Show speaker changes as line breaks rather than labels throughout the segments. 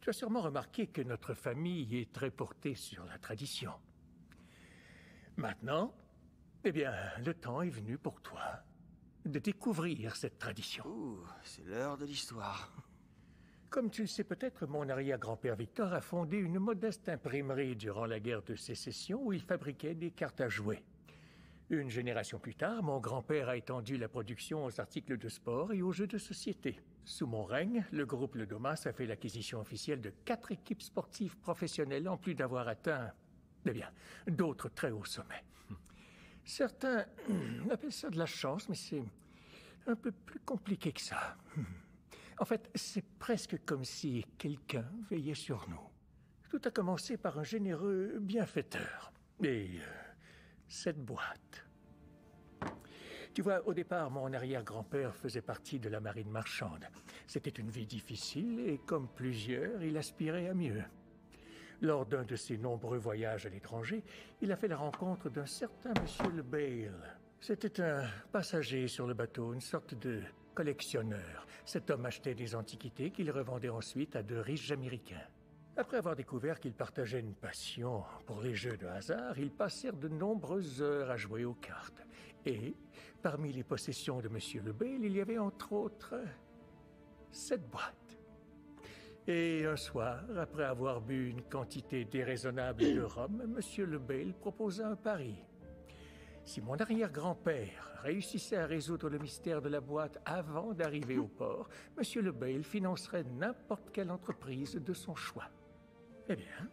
Tu as sûrement remarqué que notre famille est très portée sur la tradition. Maintenant, eh bien, le temps est venu pour toi de découvrir cette tradition.
Ouh, c'est l'heure de l'histoire.
Comme tu le sais peut-être, mon arrière-grand-père Victor a fondé une modeste imprimerie durant la guerre de Sécession où il fabriquait des cartes à jouer. Une génération plus tard, mon grand-père a étendu la production aux articles de sport et aux jeux de société. Sous mon règne, le groupe Le Domas a fait l'acquisition officielle de 4 équipes sportives professionnelles en plus d'avoir atteint, eh bien, d'autres très hauts sommets. Certains appellent ça de la chance, mais c'est un peu plus compliqué que ça. En fait, c'est presque comme si quelqu'un veillait sur nous. Tout a commencé par un généreux bienfaiteur. Et cette boîte. Tu vois, au départ, mon arrière-grand-père faisait partie de la marine marchande. C'était une vie difficile et, comme plusieurs, il aspirait à mieux. Lors d'un de ses nombreux voyages à l'étranger, il a fait la rencontre d'un certain monsieur Le Bale. C'était un passager sur le bateau, une sorte de collectionneur. Cet homme achetait des antiquités qu'il revendait ensuite à de riches Américains. Après avoir découvert qu'ils partageaient une passion pour les jeux de hasard, ils passèrent de nombreuses heures à jouer aux cartes. Et, parmi les possessions de monsieur Le Bale, il y avait entre autres cette boîte. Et un soir, après avoir bu une quantité déraisonnable de rhum, monsieur Le Bale proposa un pari. Si mon arrière-grand-père réussissait à résoudre le mystère de la boîte avant d'arriver au port, monsieur Le Bale financerait n'importe quelle entreprise de son choix. Eh bien,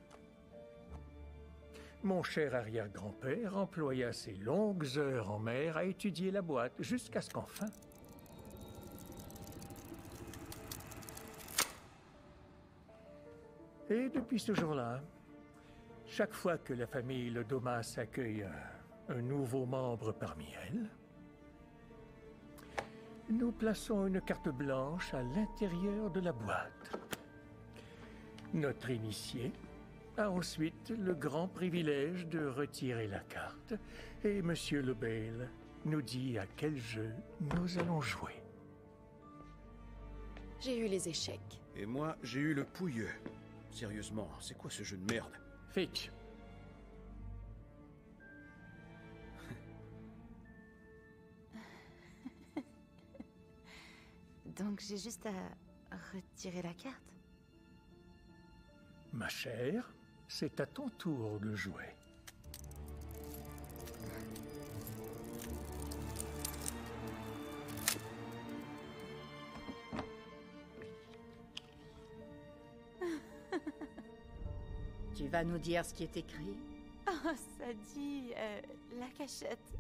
mon cher arrière-grand-père employa ses longues heures en mer à étudier la boîte jusqu'à ce qu'enfin... Et depuis ce jour-là, chaque fois que la famille Le Domas accueille un nouveau membre parmi elles, nous plaçons une carte blanche à l'intérieur de la boîte. Notre initié a ensuite le grand privilège de retirer la carte et monsieur Le Bale nous dit à quel jeu nous allons jouer.
J'ai eu les échecs.
Et moi, j'ai eu le pouilleux. Sérieusement, c'est quoi ce jeu de merde?
Fitch.
Donc j'ai juste à retirer la carte.
Ma chère, c'est à ton tour de jouer.
Tu vas nous dire ce qui est écrit?
Oh, ça dit... la cachette.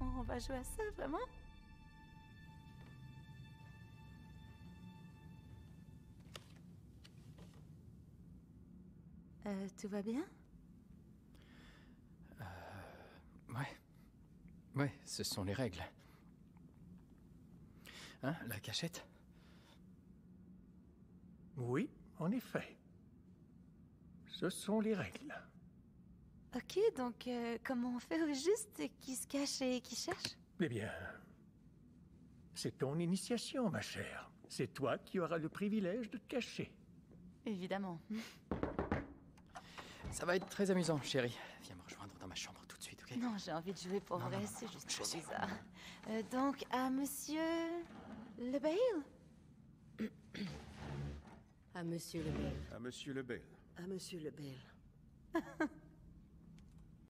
On va jouer à ça, vraiment? Tout va bien?
Ouais. Ouais, ce sont les règles. Hein, la cachette?
Oui, en effet. Ce sont les règles.
Ok, donc comment on fait au juste? Qui se cache et qui cherche?
Eh bien, c'est ton initiation, ma chère. C'est toi qui auras le privilège de te cacher.
Évidemment.
Ça va être très amusant, chérie. Viens me rejoindre dans ma chambre tout de suite, ok?
Non, j'ai envie de jouer pour vrai, c'est juste
je
trop
sais.
bizarre. Donc, à monsieur... Le Bale?
À Monsieur Le Bale.
À monsieur Le Bale.
À Monsieur Le Bale.